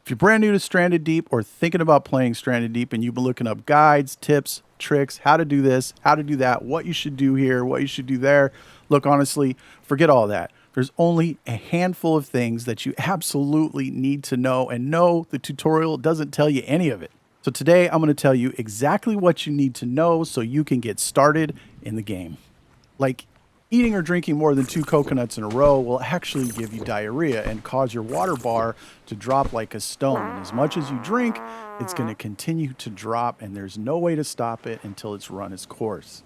If you're brand new to Stranded Deep or thinking about playing Stranded Deep and you've been looking up guides, tips, tricks, how to do this, how to do that, what you should do here, what you should do there, look, honestly, forget all that. There's only a handful of things that you absolutely need to know, and no, the tutorial doesn't tell you any of it. So today I'm going to tell you exactly what you need to know so you can get started in the game. Like, eating or drinking more than 2 coconuts in a row will actually give you diarrhea and cause your water bar to drop like a stone. And as much as you drink, it's going to continue to drop, and there's no way to stop it until it's run its course.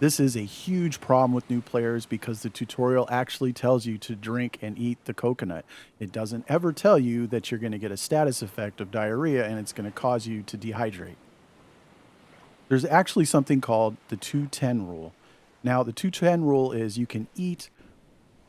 This is a huge problem with new players because the tutorial actually tells you to drink and eat the coconut. It doesn't ever tell you that you're going to get a status effect of diarrhea and it's going to cause you to dehydrate. There's actually something called the 2-10 rule. Now, the 2-10 rule is you can eat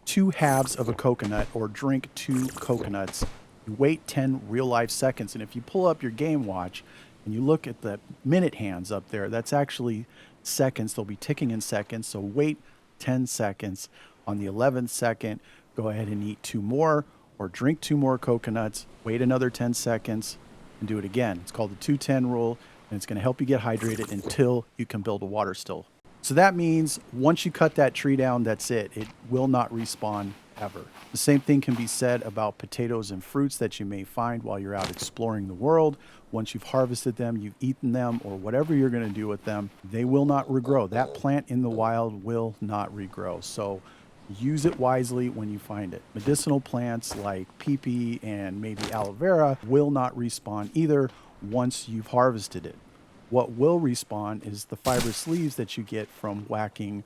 2 halves of a coconut or drink 2 coconuts. You wait 10 real-life seconds, and if you pull up your game watch and you look at the minute hands up there, that's actually seconds. They'll be ticking in seconds, so wait 10 seconds. On the 11th second, go ahead and eat 2 more or drink 2 more coconuts, wait another 10 seconds, and do it again. It's called the 2-10 rule, and it's going to help you get hydrated until you can build a water still. So that means once you cut that tree down, that's it. It will not respawn ever. The same thing can be said about potatoes and fruits that you may find while you're out exploring the world. Once you've harvested them, you've eaten them, or whatever you're going to do with them, they will not regrow. That plant in the wild will not regrow. So use it wisely when you find it. Medicinal plants like pee and maybe aloe vera will not respawn either once you've harvested it. What will respawn is the fibrous leaves that you get from whacking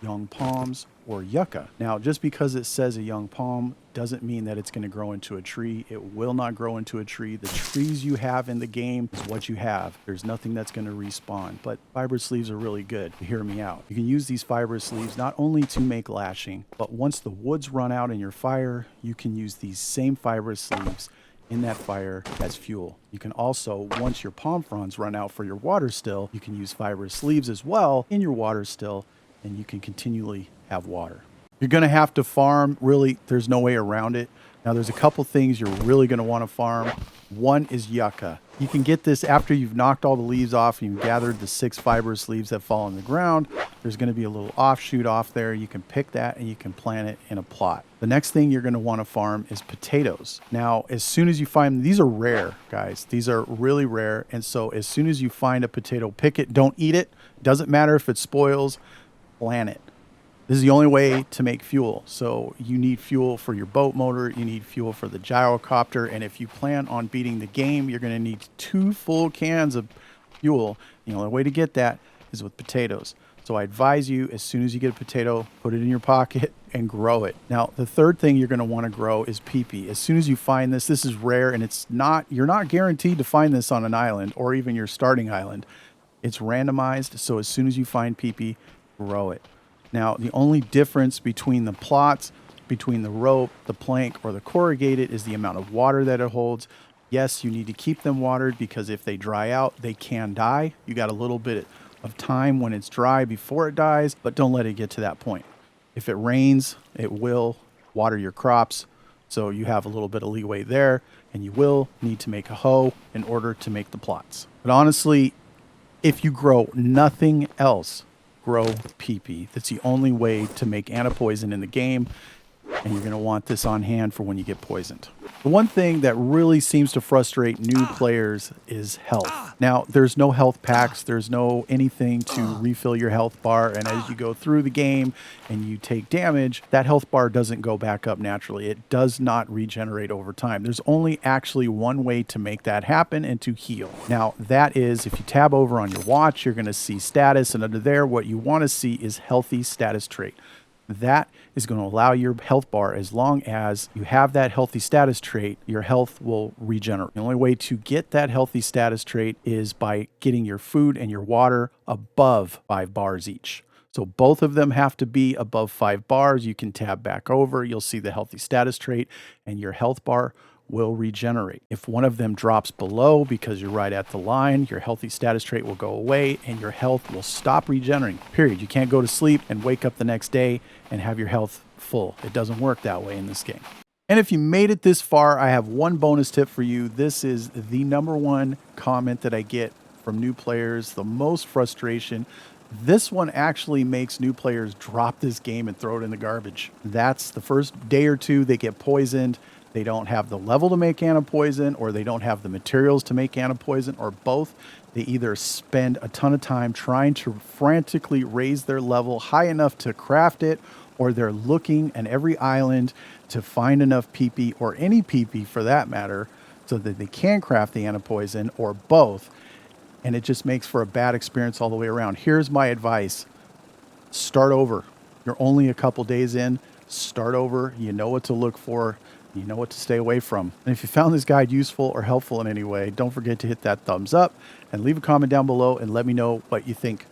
young palms or yucca. Now, just because it says a young palm doesn't mean that it's going to grow into a tree. It will not grow into a tree. The trees you have in the game is what you have. There's nothing that's going to respawn, but fibrous leaves are really good. Hear me out. You can use these fibrous leaves not only to make lashing, but once the woods run out in your fire, you can use these same fibrous leaves in that fire as fuel. You can also, once your palm fronds run out for your water still, you can use fibrous leaves as well in your water still, and you can continually have water. You're going to have to farm. Really, there's no way around it. Now, there's a couple things you're really going to want to farm. One is yucca. You can get this after you've knocked all the leaves off and you've gathered the 6 fibrous leaves that fall on the ground. There's going to be a little offshoot off there. You can pick that and you can plant it in a plot. The next thing you're going to want to farm is potatoes. Now, as soon as you find them, these are rare, guys. These are really rare. And so as soon as you find a potato, pick it. Don't eat it. Doesn't matter if it spoils. Plant it. This is the only way to make fuel. So you need fuel for your boat motor, you need fuel for the gyrocopter, and if you plan on beating the game, you're going to need 2 full cans of fuel. The only way to get that is with potatoes. So I advise you, as soon as you get a potato, put it in your pocket and grow it. Now, the third thing you're going to want to grow is pee. As soon as you find this, this is rare, and you're not guaranteed to find this on an island or even your starting island. It's randomized, so as soon as you find pee, grow it. Now, the only difference between the plots, between the rope, the plank, or the corrugated is the amount of water that it holds. Yes, you need to keep them watered because if they dry out, they can die. You got a little bit of time when it's dry before it dies, but don't let it get to that point. If it rains, it will water your crops, so you have a little bit of leeway there, and you will need to make a hoe in order to make the plots. But honestly, if you grow nothing else, grow pee. That's the only way to make antipoison in the game, and you're going to want this on hand for when you get poisoned. The one thing that really seems to frustrate new players is health. Now, there's no health packs, there's no anything to refill your health bar, and as you go through the game and you take damage, that health bar doesn't go back up naturally. It does not regenerate over time. There's only actually one way to make that happen and to heal. Now, that is, if you tab over on your watch, you're going to see status, and under there, what you want to see is healthy status trait. That is going to allow your health bar, as long as you have that healthy status trait, your health will regenerate. The only way to get that healthy status trait is by getting your food and your water above 5 bars each. So both of them have to be above 5 bars. You can tab back over, you'll see the healthy status trait, and your health bar will regenerate. If one of them drops below because you're right at the line, your healthy status trait will go away and your health will stop regenerating, period. You can't go to sleep and wake up the next day and have your health full. It doesn't work that way in this game. And if you made it this far, I have one bonus tip for you. This is the number one comment that I get from new players, the most frustration. This one actually makes new players drop this game and throw it in the garbage. That's the first day or two they get poisoned. They don't have the level to make anti-poison, or they don't have the materials to make anti-poison, or both. They either spend a ton of time trying to frantically raise their level high enough to craft it, or they're looking at every island to find enough PP, or any PP for that matter, so that they can craft the anti-poison, or both. And it just makes for a bad experience all the way around. Here's my advice. Start over. You're only a couple days in. Start over. You know what to look for. You know what to stay away from. And if you found this guide useful or helpful in any way, don't forget to hit that thumbs up and leave a comment down below and let me know what you think.